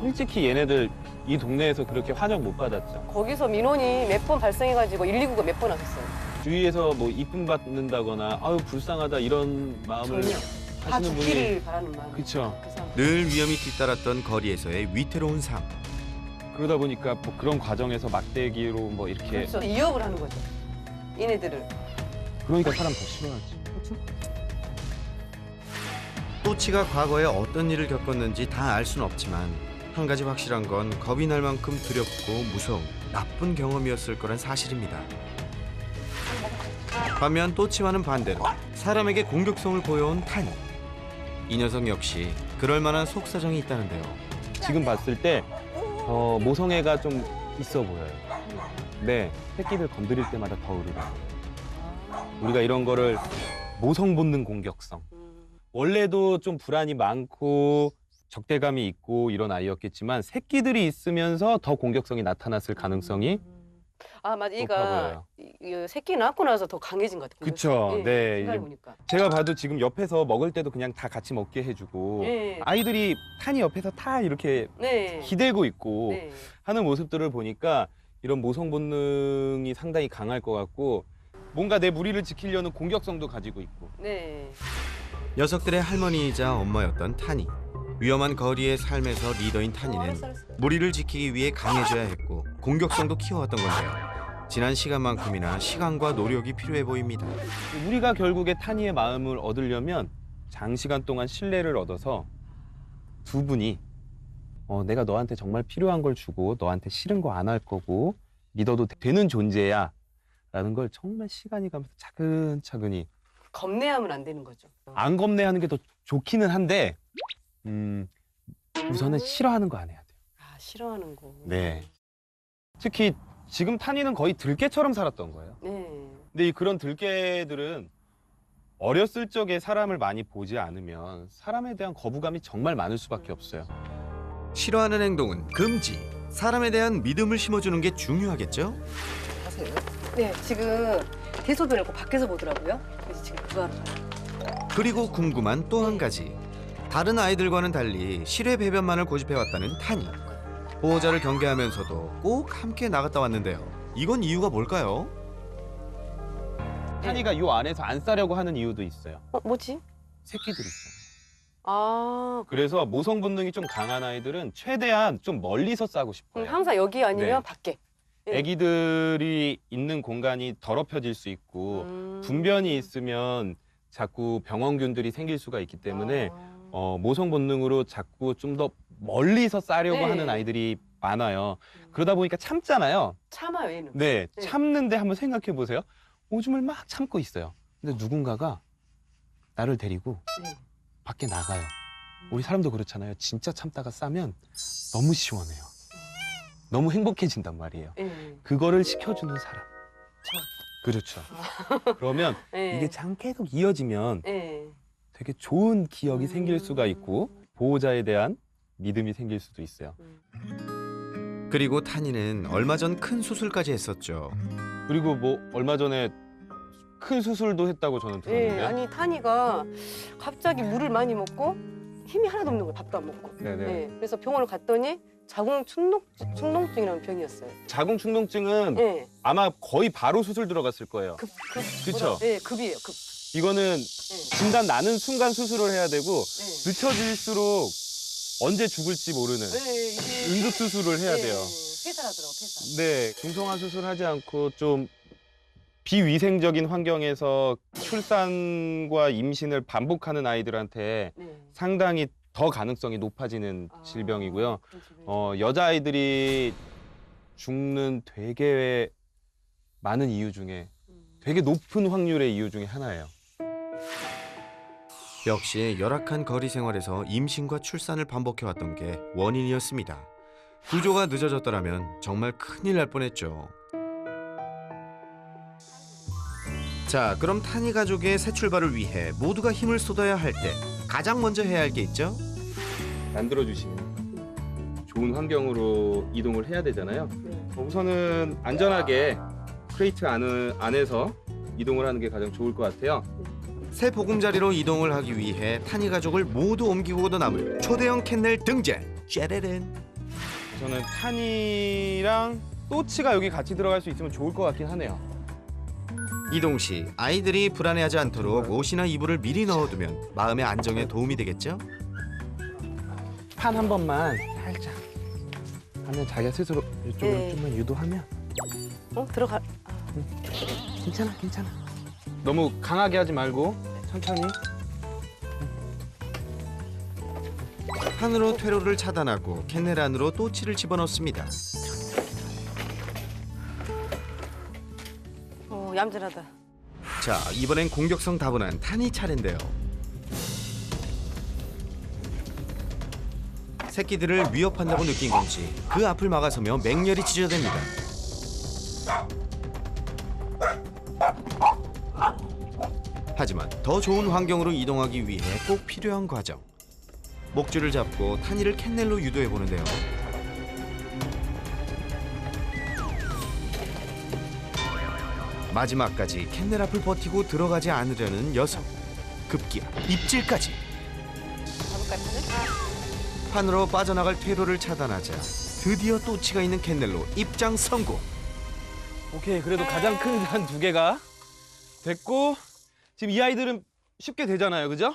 솔직히 얘네들 이 동네에서 그렇게 환영 못 받았죠. 거기서 민원이 몇 번 발생해가지고 119가 몇 번 왔었어요. 주위에서 뭐 이쁨 받는다거나 아유 불쌍하다 이런 마음을 전혀. 다 하시는 분이 죽기를 바라는 마음. 그쵸. 그 사람. 늘 위험이 뒤따랐던 거리에서의 위태로운 삶. 그러다 보니까 뭐 그런 과정에서 막대기로 뭐 이렇게 그렇죠. 이업을 하는 거죠. 얘네들을. 그러니까 사람 더 싫어하지. 그렇죠. 또치가 과거에 어떤 일을 겪었는지 다 알 수는 없지만 한 가지 확실한 건 겁이 날 만큼 두렵고 무서운 나쁜 경험이었을 거란 사실입니다. 반면 또치와는 반대로 사람에게 공격성을 보여온 타니. 이 녀석 역시 그럴 만한 속사정이 있다는데요. 지금 봤을 때 모성애가 좀 있어 보여요. 네, 새끼들 건드릴 때마다 더 으르고. 우리가 이런 거를 모성 본능 공격성. 원래도 좀 불안이 많고 적대감이 있고 이런 아이였겠지만 새끼들이 있으면서 더 공격성이 나타났을 가능성이 아, 맞아. 높아 얘가 이 새끼 낳고 나서 더 강해진 것 같아요. 그쵸. 네, 이제 보니까. 제가 봐도 지금 옆에서 먹을 때도 그냥 다 같이 먹게 해주고 네. 아이들이 탄이 옆에서 다 이렇게 네. 기대고 있고 네. 하는 모습들을 보니까 이런 모성 본능이 상당히 강할 것 같고 뭔가 내 무리를 지키려는 공격성도 가지고 있고. 네. 녀석들의 할머니이자 엄마였던 타니. 위험한 거리의 삶에서 리더인 타니는 무리를 지키기 위해 강해져야 했고 공격성도 키워왔던 건데요. 지난 시간만큼이나 시간과 노력이 필요해 보입니다. 우리가 결국에 타니의 마음을 얻으려면 장시간 동안 신뢰를 얻어서 두 분이 내가 너한테 정말 필요한 걸 주고 너한테 싫은 거 안 할 거고 믿어도 되는 존재야 라는 걸 정말 시간이 가면서 차근차근히 겁내하면 안 되는 거죠. 안 겁내하는 게 더 좋기는 한데 우선은 싫어하는 거 안 해야 돼요. 아, 싫어하는 거. 네. 특히 지금 타니는 거의 들개처럼 살았던 거예요. 네. 근데 그런 들개들은 어렸을 적에 사람을 많이 보지 않으면 사람에 대한 거부감이 정말 많을 수밖에 없어요. 싫어하는 행동은 금지. 사람에 대한 믿음을 심어주는 게 중요하겠죠? 하세요? 네, 지금 대소변을 꼭 밖에서 보더라고요. 그래서 지금 그거 하러 가요. 그리고 궁금한 또 한 가지. 다른 아이들과는 달리 실외 배변만을 고집해왔다는 타니. 보호자를 경계하면서도 꼭 함께 나갔다 왔는데요. 이건 이유가 뭘까요? 타니가 요 안에서 안 싸려고 하는 이유도 있어요. 뭐지? 새끼들이 있어요. 아, 그래서 모성 본능이 좀 강한 아이들은 최대한 좀 멀리서 싸고 싶어요. 항상 여기 아니면 네. 밖에. 네. 애기들이 있는 공간이 더럽혀질 수 있고 분변이 있으면 자꾸 병원균들이 생길 수가 있기 때문에 모성 본능으로 자꾸 좀 더 멀리서 싸려고 네. 하는 아이들이 많아요. 그러다 보니까 참잖아요. 참아요, 얘는. 네, 네. 참는데 한번 생각해 보세요. 오줌을 막 참고 있어요. 근데 누군가가 나를 데리고 네. 밖에 나가요. 우리 사람도 그렇잖아요. 진짜 참다가 싸면 너무 시원해요. 너무 행복해진단 말이에요. 네. 그거를 시켜주는 사람. 저. 그렇죠. 그러면 네. 이게 참 계속 이어지면 네. 되게 좋은 기억이 생길 수가 있고 보호자에 대한 믿음이 생길 수도 있어요. 그리고 타니는 얼마 전 큰 수술까지 했었죠. 그리고 뭐 얼마 전에 큰 수술도 했다고 저는 네. 들었는데. 아니, 타니가 갑자기 물을 많이 먹고 힘이 하나도 없는 거예요. 밥도 안 먹고. 네네. 네. 그래서 병원을 갔더니 자궁축농증이라는 병이었어요. 자궁축농증은 네. 아마 거의 바로 수술 들어갔을 거예요. 그쵸? 네, 급이에요, 급. 이거는 네. 진단 나는 순간 수술을 해야 되고 네. 늦춰질수록 언제 죽을지 모르는 네, 이게 응급 수술을 해야 돼요. 폐사하더라고, 폐사. 네, 중성화 수술하지 않고 좀 비위생적인 환경에서 출산과 임신을 반복하는 아이들한테 네. 상당히 더 가능성이 높아지는 질병이고요. 그런 질병이. 여자아이들이 죽는 되게 많은 이유 중에 되게 높은 확률의 이유 중에 하나예요. 역시 열악한 거리 생활에서 임신과 출산을 반복해왔던 게 원인이었습니다. 구조가 늦어졌더라면 정말 큰일 날 뻔했죠. 자, 그럼 타니 가족의 새 출발을 위해 모두가 힘을 쏟아야 할 때 가장 먼저 해야 할 게 있죠? 만들어주시는 좋은 환경으로 이동을 해야 되잖아요. 네. 우선은 안전하게 크레이트 안에서 이동을 하는 게 가장 좋을 것 같아요. 새 보금자리로 이동을 하기 위해 타니 가족을 모두 옮기고도 남을 초대형 캔넬 등장! 짜라란! 저는 탄이랑 또치가 여기 같이 들어갈 수 있으면 좋을 것 같긴 하네요. 이동 시 아이들이 불안해하지 않도록 옷이나 이불을 미리 넣어두면 마음의 안정에 도움이 되겠죠? 판 한 번만 살짝 하면 자기가 스스로 이쪽으로 네. 좀만 유도하면 들어가. 괜찮아, 괜찮아. 너무 강하게 하지 말고 천천히. 판으로 퇴로를 차단하고 캔넬 안으로 또치를 집어넣습니다. 얌전하다. 자, 이번엔 공격성 다분한 탄이 차례인데요. 새끼들을 위협한다고 느낀 건지 그 앞을 막아서며 맹렬히 찢어댑니다. 하지만 더 좋은 환경으로 이동하기 위해 꼭 필요한 과정. 목줄을 잡고 탄이를 캔넬로 유도해 보는데요. 마지막까지 캔넬 앞을 버티고 들어가지 않으려는 녀석. 급기야 입질까지. 판으로 빠져나갈 퇴로를 차단하자 드디어 또치가 있는 캔넬로 입장 성공. 오케이, 그래도 가장 큰 한 두 개가 됐고 지금 이 아이들은 쉽게 되잖아요, 그죠?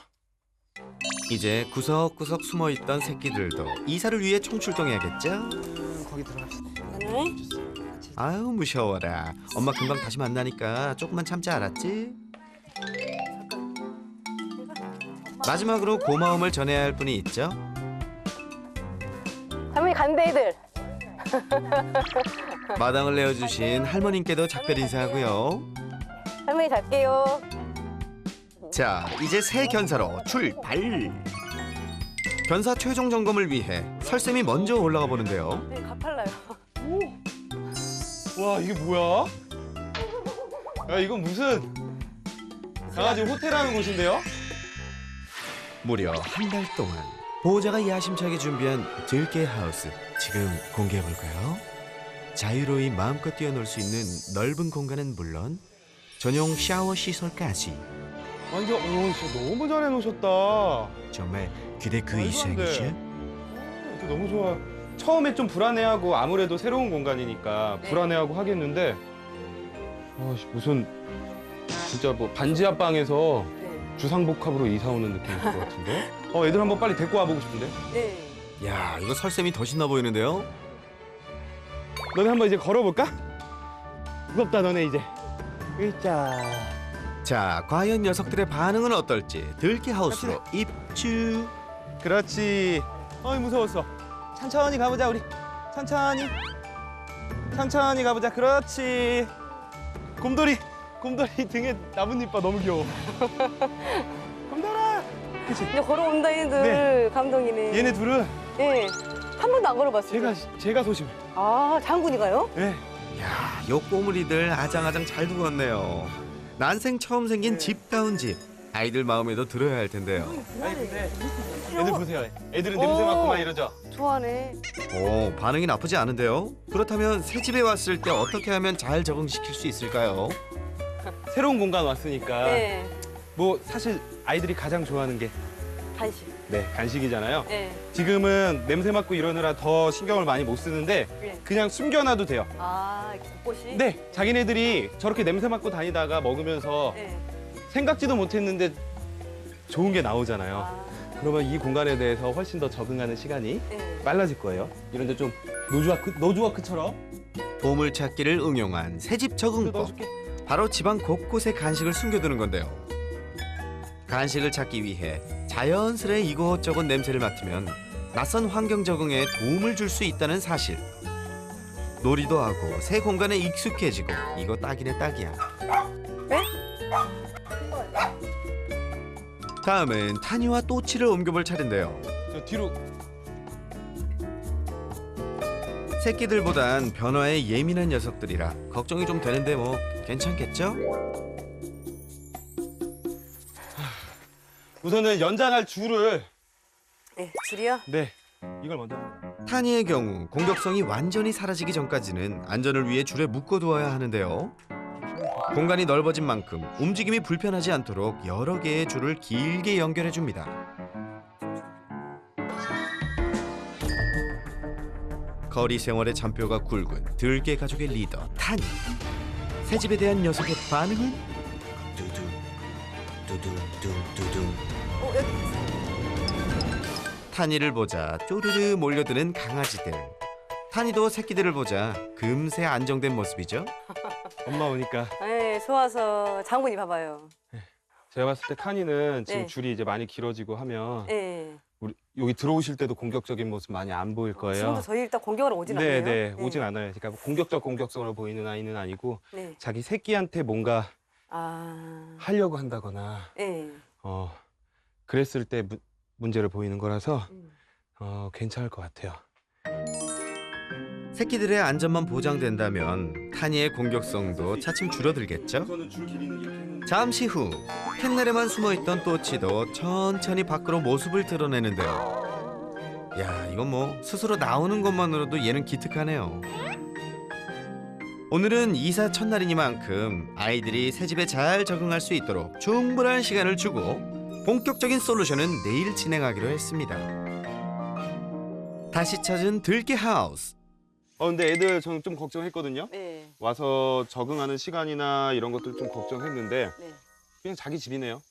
이제 구석구석 숨어있던 새끼들도 이사를 위해 총출동해야겠죠? 거기 들어갑시다. 아유 무서워라. 엄마 금방 다시 만나니까 조금만 참지 알았지? 마지막으로 고마움을 전해야 할 분이 있죠? 할머니 간대 애들. 마당을 내어주신 할머님께도 작별 인사하고요. 할머니 갈게요. 자, 이제 새 견사로 출발! 견사 최종 점검을 위해 설쌤이 먼저 올라가 보는데요. 네, 가팔라요. 와, 이게 뭐야? 야, 이건 무슨 강아지 호텔하는 곳인데요? 무려 한 달 동안 보호자가 야심차게 준비한 들깨 하우스 지금 공개해볼까요? 자유로이 마음껏 뛰어놀 수 있는 넓은 공간은 물론 전용 샤워 시설까지 완전, 오, 진짜 너무 잘 해놓으셨다. 정말 기대 그 말도 안 돼. 이상이죠? 이거 너무 좋아. 처음에 좀 불안해하고 아무래도 새로운 공간이니까 네. 불안해하고 하겠는데 무슨 진짜 뭐 반지하 방에서 네. 주상복합으로 이사 오는 느낌일 것 같은데? 애들 한번 빨리 데리고 와보고 싶은데? 네. 야, 이거 설쌤이 더 신나 보이는데요? 너네 한번 이제 걸어볼까? 무겁다 너네 이제. 으짜. 자, 과연 녀석들의 반응은 어떨지 들깨 하우스로 입주. 그렇지. 어이 무서웠어. 천천히 가보자 우리. 천천히. 천천히 가보자. 그렇지. 곰돌이 등에 나뭇잎 봐. 너무 귀여워. 곰돌아. 그치? 이제 걸어온다 얘들. 네. 감동이네. 얘네 둘은 네. 한 번도 안 걸어봤어요. 제가 소심해. 아 장군이가요? 네. 야, 요 꼬물이들 아장아장 잘 두었네요. 난생 처음 생긴 네. 집다운 집. 아이들 마음에도 들어야 할 텐데요. 아니 근데 애들 보세요. 애들은 냄새 맡고 막 이러죠. 좋아하네. 오, 반응이 나쁘지 않은데요? 그렇다면 새 집에 왔을 때 어떻게 하면 잘 적응시킬 수 있을까요? 새로운 공간 왔으니까 네. 뭐 사실 아이들이 가장 좋아하는 게 간식. 간식이잖아요. 네. 지금은 냄새 맡고 이러느라 더 신경을 많이 못 쓰는데 네. 그냥 숨겨놔도 돼요. 아 곳곳이. 네, 자기네들이 저렇게 냄새 맡고 다니다가 먹으면서 네. 생각지도 못했는데 좋은 게 나오잖아요. 아, 그러면 이 공간에 대해서 훨씬 더 적응하는 시간이 네. 빨라질 거예요. 이런데 좀 노주와크처럼 보물찾기를 응용한 새집 적응법. 넣어줄게. 바로 집안 곳곳에 간식을 숨겨두는 건데요. 간식을 찾기 위해 자연스레 이곳저곳 냄새를 맡으면 낯선 환경 적응에 도움을 줄 수 있다는 사실. 놀이도 하고 새 공간에 익숙해지고 이거 딱이네 딱이야. 네? 다음은 타니와 또치를 옮겨볼 차례인데요. 저 뒤로 새끼들보단 변화에 예민한 녀석들이라 걱정이 좀 되는데 뭐 괜찮겠죠? 우선은 연장할 줄을 네. 줄이요? 이걸 먼저. 타니의 경우 공격성이 완전히 사라지기 전까지는 안전을 위해 줄에 묶어두어야 하는데요. 공간이 넓어진 만큼 움직임이 불편하지 않도록 여러 개의 줄을 길게 연결해 줍니다. 거리 생활의 잔뼈가 굵은 들개 가족의 리더 타니. 새집에 대한 녀석의 반응은? 두둥 두둥. 타니를 보자 쪼르르 몰려드는 강아지들. 타니도 새끼들을 보자 금세 안정된 모습이죠. 엄마 오니까 네, 좋아서 장군이 봐봐요. 제가 봤을 때 타니는 지금 네. 줄이 이제 많이 길어지고 하면 네. 우리 여기 들어오실 때도 공격적인 모습 많이 안 보일 거예요. 지금도 저희 일단 공격을 오진 네, 않네요. 네, 오진 않아요. 그러니까 공격적 공격성으로 보이는 아이는 아니고 네. 자기 새끼한테 뭔가 아. 하려고 한다거나 네. 그랬을 때 문제를 보이는 거라서 음. 괜찮을 것 같아요. 새끼들의 안전만 보장된다면 타니의 공격성도 차츰 줄어들겠죠. 잠시 후 캔넬에만 숨어있던 또치도 천천히 밖으로 모습을 드러내는데요. 야, 이건 뭐 스스로 나오는 것만으로도 얘는 기특하네요. 오늘은 이사 첫날이니만큼 아이들이 새집에 잘 적응할 수 있도록 충분한 시간을 주고 본격적인 솔루션은 내일 진행하기로 했습니다. 다시 찾은 들깨 하우스. 근데 애들 저는 좀 걱정했거든요. 네. 와서 적응하는 시간이나 이런 것들 좀 걱정했는데 네. 그냥 자기 집이네요.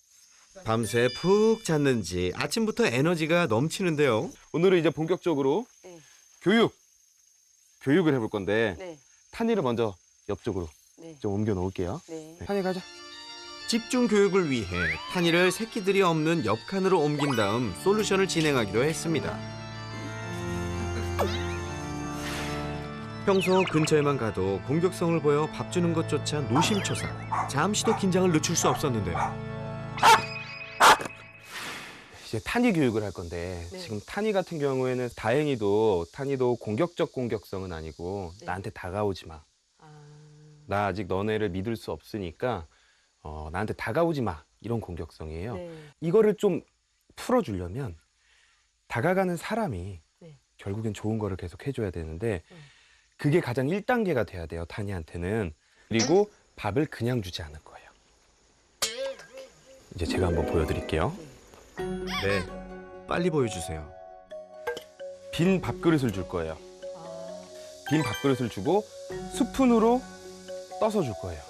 밤새 푹 잤는지 아침부터 에너지가 넘치는데요. 오늘은 이제 본격적으로 네. 교육을 해볼 건데 네. 타니를 먼저 옆쪽으로 네. 좀 옮겨 놓을게요. 네. 타니 가자. 집중 교육을 위해 타니를 새끼들이 없는 옆칸으로 옮긴 다음 솔루션을 진행하기로 했습니다. 평소 근처에만 가도 공격성을 보여 밥 주는 것조차 노심초사. 잠시도 긴장을 늦출 수 없었는데요. 이제 타니 교육을 할 건데 네. 지금 타니 같은 경우에는 다행히도 타니도 공격적 공격성은 아니고 네. 나한테 다가오지 마. 아. 나 아직 너네를 믿을 수 없으니까 나한테 다가오지 마. 이런 공격성이에요. 네. 이거를 좀 풀어주려면 다가가는 사람이 네. 결국엔 좋은 거를 계속 해줘야 되는데 네. 그게 가장 1단계가 돼야 돼요. 타니한테는. 그리고 밥을 그냥 주지 않을 거예요. 이제 제가 한번 보여드릴게요. 네, 빨리 보여주세요. 빈 밥그릇을 줄 거예요. 아. 빈 밥그릇을 주고 스푼으로 떠서 줄 거예요.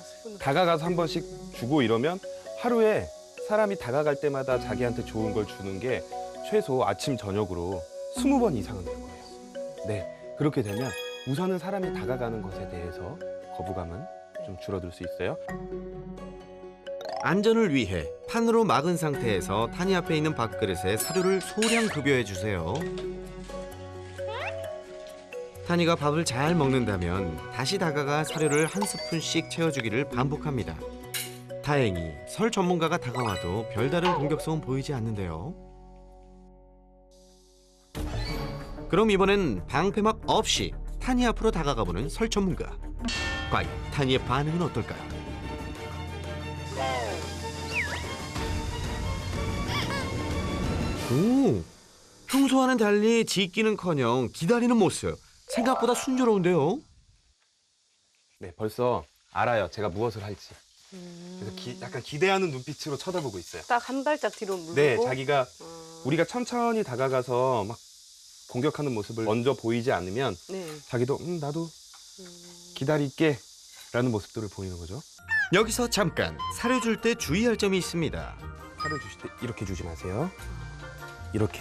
스푼으로. 다가가서 한 번씩 주고 이러면 하루에 사람이 다가갈 때마다 자기한테 좋은 걸 주는 게 최소 아침 저녁으로 20번 이상은 될 거예요. 네, 그렇게 되면 우선은 사람이 다가가는 것에 대해서 거부감은 좀 줄어들 수 있어요. 안전을 위해 판으로 막은 상태에서 타니 앞에 있는 밥그릇에 사료를 소량 급여해 주세요. 타니가 밥을 잘 먹는다면 다시 다가가 사료를 한 스푼씩 채워주기를 반복합니다. 다행히 설 전문가가 다가와도 별다른 공격성은 보이지 않는데요. 그럼 이번엔 방패막 없이 타니 앞으로 다가가보는 설 전문가. 과연 타니의 반응은 어떨까요? 오, 평소와는 달리 짖기는커녕 기다리는 모습. 생각보다 순조로운데요. 네, 벌써 알아요. 제가 무엇을 할지. 그래서 약간 기대하는 눈빛으로 쳐다보고 있어요. 딱 한 발짝 뒤로 물고. 네, 자기가 아. 우리가 천천히 다가가서 막 공격하는 모습을 먼저 보이지 않으면 네. 자기도 나도 기다릴게 라는 모습들을 보이는 거죠. 여기서 잠깐 사료 줄 때 주의할 점이 있습니다. 사료 주실 때 이렇게 주지 마세요. 이렇게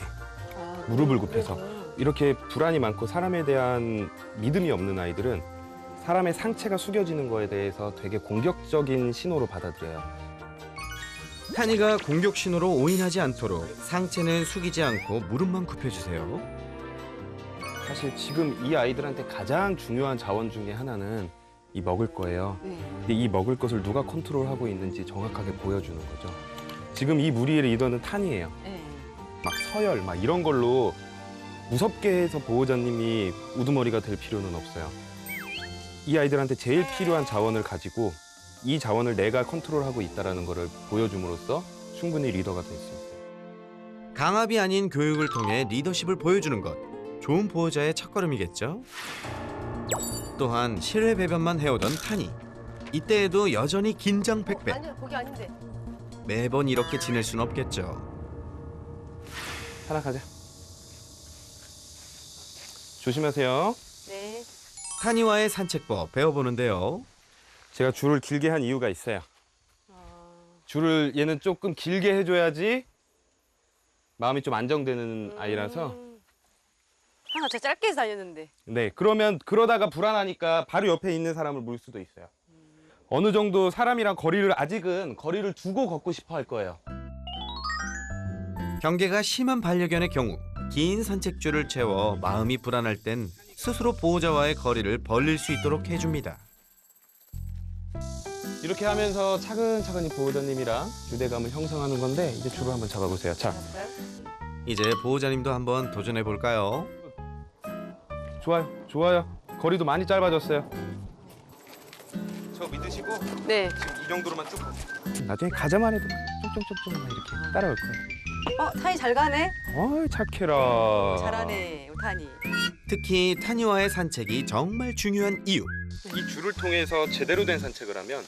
아, 무릎을 굽혀서. 이렇게 불안이 많고 사람에 대한 믿음이 없는 아이들은 사람의 상체가 숙여지는 거에 대해서 되게 공격적인 신호로 받아들여요. 타니가 공격 신호로 오인하지 않도록 상체는 숙이지 않고 무릎만 굽혀주세요. 사실 지금 이 아이들한테 가장 중요한 자원 중에 하나는 이 먹을 거예요. 네. 근데 이 먹을 것을 누가 컨트롤하고 있는지 정확하게 보여주는 거죠. 지금 이 무리의 리더는 탄이에요. 네. 막 서열 막 이런 걸로 무섭게 해서 보호자님이 우두머리가 될 필요는 없어요. 이 아이들한테 제일 필요한 자원을 가지고 이 자원을 내가 컨트롤하고 있다는 거를 보여줌으로써 충분히 리더가 될 수 있어요. 강압이 아닌 교육을 통해 리더십을 보여주는 것. 좋은 보호자의 첫걸음이겠죠. 또한 실외 배변만 해오던 타니. 이때에도 여전히 긴장 백배. 아니요, 거기 아닌데. 매번 이렇게 지낼 순 없겠죠. 하나 가자. 조심하세요. 네. 타니와의 산책법 배워보는데요. 제가 줄을 길게 한 이유가 있어요. 줄을 얘는 조금 길게 해줘야지 마음이 좀 안정되는 아이라서. 하나 저 짧게 다녔는데. 네, 그러면 그러다가 불안하니까 바로 옆에 있는 사람을 물 수도 있어요. 어느 정도 사람이랑 아직은 거리를 두고 걷고 싶어 할 거예요. 경계가 심한 반려견의 경우 긴 산책줄을 채워 마음이 불안할 땐 스스로 보호자와의 거리를 벌릴 수 있도록 해줍니다. 이렇게 하면서 차근차근히 보호자님이랑 유대감을 형성하는 건데 이제 줄을 한번 잡아보세요. 자, 이제 보호자님도 한번 도전해 볼까요? 좋아요, 좋아요. 거리도 많이 짧아졌어요. 저 믿으시고 네. 지금 이 정도로만 쭉 가세요. 나중에 가자만 해도 쫑쫑쫑쫑 이렇게 따라올 거예요. 타니 잘 가네. 어이, 착해라. 잘하네, 우리 타니. 특히 타니와의 산책이 정말 중요한 이유. 이 줄을 통해서 제대로 된 산책을 하면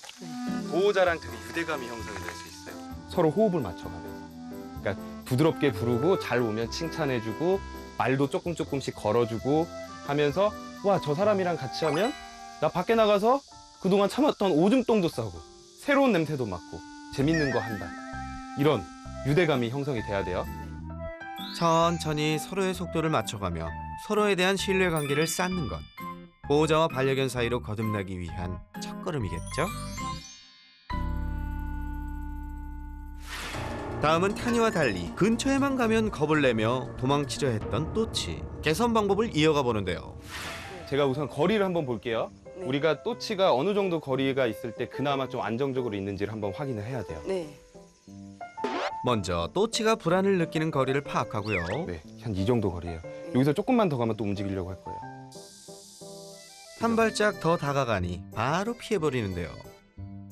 보호자랑 되게 유대감이 형성이 될 수 있어요. 서로 호흡을 맞춰가면서. 그러니까 부드럽게 부르고 잘 오면 칭찬해주고 말도 조금씩 걸어주고 하면서 와, 저 사람이랑 같이 하면 나 밖에 나가서 그동안 참았던 오줌똥도 싸고 새로운 냄새도 맡고 재밌는 거 한다. 이런 유대감이 형성이 돼야 돼요. 천천히 서로의 속도를 맞춰가며 서로에 대한 신뢰관계를 쌓는 것. 보호자와 반려견 사이로 거듭나기 위한 첫걸음이겠죠? 다음은 타니와 달리 근처에만 가면 겁을 내며 도망치려 했던 또치. 개선 방법을 이어가 보는데요. 제가 우선 거리를 한번 볼게요. 네. 우리가 또치가 어느 정도 거리가 있을 때 그나마 좀 안정적으로 있는지를 한번 확인을 해야 돼요. 네. 먼저 또치가 불안을 느끼는 거리를 파악하고요. 네, 한 이 정도 거리예요. 여기서 조금만 더 가면 또 움직이려고 할 거예요. 한 발짝 더 다가가니 바로 피해버리는데요.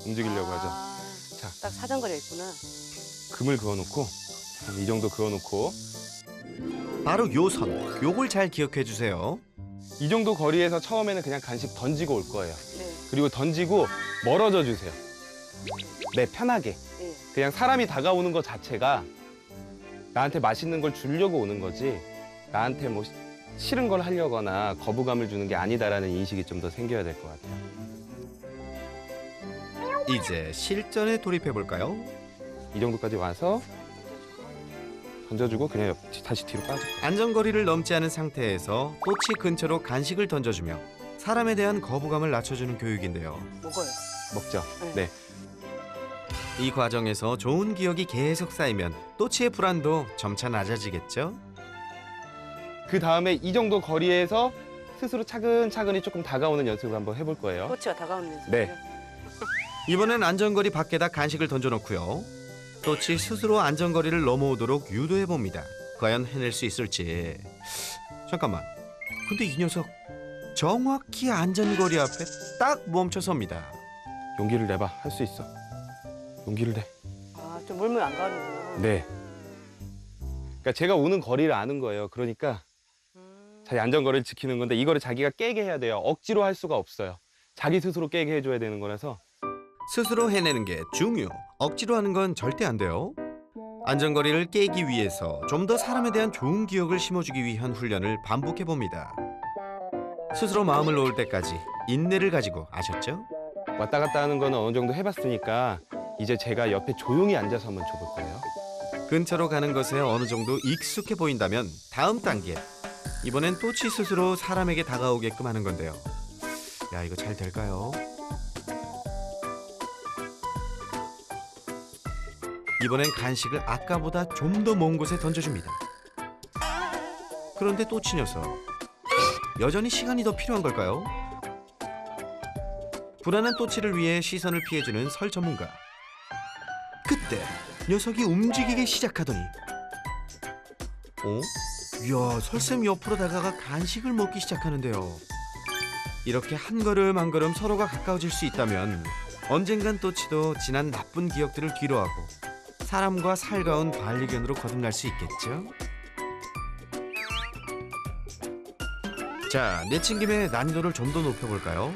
움직이려고 하죠. 자. 딱 사정거리가 있구나. 금을 그어놓고 한 이 정도 그어놓고 바로 요 선, 요걸 잘 기억해 주세요. 이 정도 거리에서 처음에는 그냥 간식 던지고 올 거예요. 네. 그리고 던지고 멀어져 주세요. 네, 편하게. 네. 그냥 사람이 다가오는 것 자체가 나한테 맛있는 걸 주려고 오는 거지 나한테 뭐 싫은 걸 하려거나 거부감을 주는 게 아니다라는 인식이 좀 더 생겨야 될 것 같아요. 이제 실전에 돌입해 볼까요? 이 정도까지 와서 던져주고 그냥 다시 뒤로 빠져. 안전거리를 넘지 않은 상태에서 또치 근처로 간식을 던져주며 사람에 대한 거부감을 낮춰주는 교육인데요. 먹어요. 먹죠. 네. 네. 이 과정에서 좋은 기억이 계속 쌓이면 또치의 불안도 점차 낮아지겠죠? 그 다음에 이 정도 거리에서 스스로 차근차근히 조금 다가오는 연습을 한번 해볼 거예요. 꼬치가 다가오는 연습. 네. 이번엔 안전거리 밖에다 간식을 던져놓고요. 또치 스스로 안전거리를 넘어오도록 유도해봅니다. 과연 해낼 수 있을지. 잠깐만. 근데 이 녀석 정확히 안전거리 앞에 딱 멈춰섭니다. 용기를 내봐. 할 수 있어. 용기를 내. 좀 물면 안 가는구나. 네. 그러니까 제가 오는 거리를 아는 거예요. 그러니까 자기 안전거리를 지키는 건데 이거를 자기가 깨게 해야 돼요. 억지로 할 수가 없어요. 자기 스스로 깨게 해줘야 되는 거라서. 스스로 해내는 게 중요. 억지로 하는 건 절대 안 돼요. 안전거리를 깨기 위해서 좀 더 사람에 대한 좋은 기억을 심어주기 위한 훈련을 반복해봅니다. 스스로 마음을 놓을 때까지 인내를 가지고, 아셨죠? 왔다 갔다 하는 거는 어느 정도 해봤으니까 이제 제가 옆에 조용히 앉아서 한번 줘볼 거예요. 근처로 가는 것에 어느 정도 익숙해 보인다면 다음 단계. 이번엔 또치 스스로 사람에게 다가오게끔 하는 건데요. 야, 이거 잘 될까요? 이번엔 간식을 아까보다 좀 더 먼 곳에 던져줍니다. 그런데 또치 녀석, 여전히 시간이 더 필요한 걸까요? 불안한 또치를 위해 시선을 피해주는 설 전문가. 그때 녀석이 움직이기 시작하더니, 이야, 설쌤 옆으로 다가가 간식을 먹기 시작하는데요. 이렇게 한 걸음 한 걸음 서로가 가까워질 수 있다면 언젠간 또치도 지난 나쁜 기억들을 뒤로하고 사람과 살가운 반려견으로 거듭날 수 있겠죠? 자, 내친 김에 난이도를 좀 더 높여볼까요?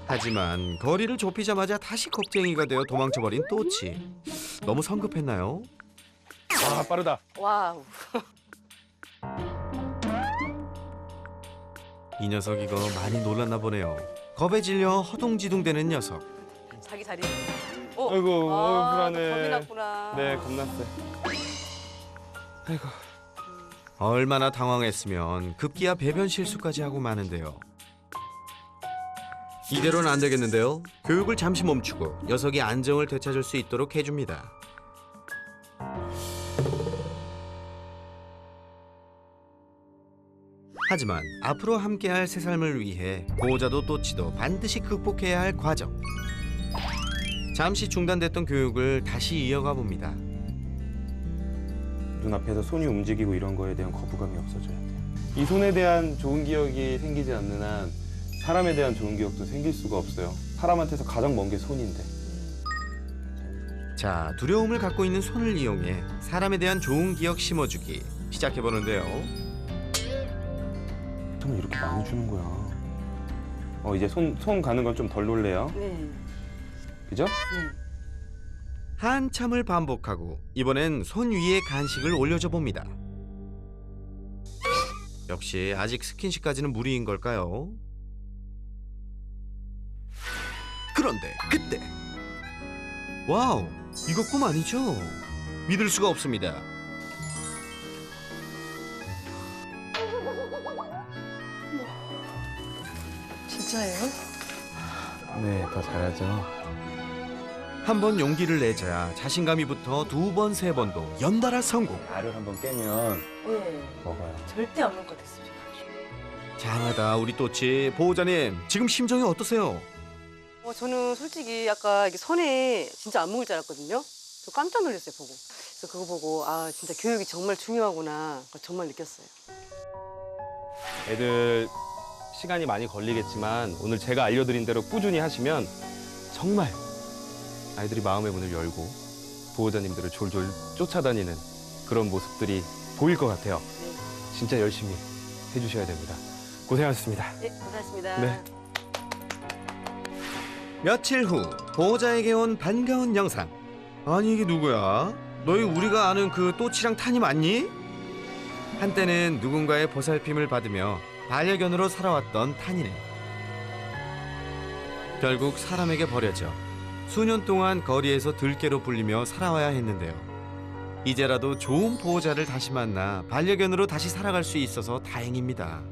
하지만 거리를 좁히자마자 다시 겁쟁이가 되어 도망쳐버린 또치. 너무 성급했나요? 아, 빠르다. 와우. 이 녀석 이거 많이 놀랐나 보네요. 겁에 질려 허둥지둥대는 녀석. 자기 자리. 아이고, 불안해. 겁이 났구나. 네, 겁났어요. 아이고. 얼마나 당황했으면 급기야 배변 실수까지 하고 마는데요. 이대로는 안 되겠는데요. 교육을 잠시 멈추고 녀석이 안정을 되찾을 수 있도록 해줍니다. 하지만 앞으로 함께할 새 삶을 위해 보호자도 또치도 반드시 극복해야 할 과정. 잠시 중단됐던 교육을 다시 이어가 봅니다. 눈앞에서 손이 움직이고 이런 거에 대한 거부감이 없어져야 돼요. 이 손에 대한 좋은 기억이 생기지 않는 한 사람에 대한 좋은 기억도 생길 수가 없어요. 사람한테서 가장 먼 게 손인데. 자, 두려움을 갖고 있는 손을 이용해 사람에 대한 좋은 기억 심어주기 시작해보는데요. 손을 이렇게 많이 주는 거야. 이제 손 가는 건 좀 덜 놀래요. 네. 그죠? 네. 한참을 반복하고 이번엔 손 위에 간식을 올려줘 봅니다. 역시 아직 스킨십까지는 무리인 걸까요? 그런데 그때 와우, 이거 꿈 아니죠? 믿을 수가 없습니다. 진짜예요? 네, 더 잘하죠. 한 번 용기를 내자 자신감이 붙어 두 번, 세 번도 연달아 성공. 알을 한번 깨면 네. 먹어요. 절대 안 먹을 것 같았어요. 장하다 우리 또치. 보호자님 지금 심정이 어떠세요? 저는 솔직히 아까 이게 선에 진짜 안 먹을 줄 알았거든요. 저 깜짝 놀랐어요, 보고. 그래서 그거 보고 아 진짜 교육이 정말 중요하구나 정말 느꼈어요. 애들 시간이 많이 걸리겠지만 오늘 제가 알려드린 대로 꾸준히 하시면 정말 아이들이 마음의 문을 열고 보호자님들을 졸졸 쫓아다니는 그런 모습들이 보일 것 같아요. 네. 진짜 열심히 해주셔야 됩니다. 고생하셨습니다. 네, 고생하셨습니다. 네. 며칠 후 보호자에게 온 반가운 영상. 아니 이게 누구야? 너희 우리가 아는 그 또치랑 탄이 맞니? 한때는 누군가의 보살핌을 받으며 반려견으로 살아왔던 탄이는 결국 사람에게 버려져 수년 동안 거리에서 들개로 불리며 살아와야 했는데요. 이제라도 좋은 보호자를 다시 만나 반려견으로 다시 살아갈 수 있어서 다행입니다.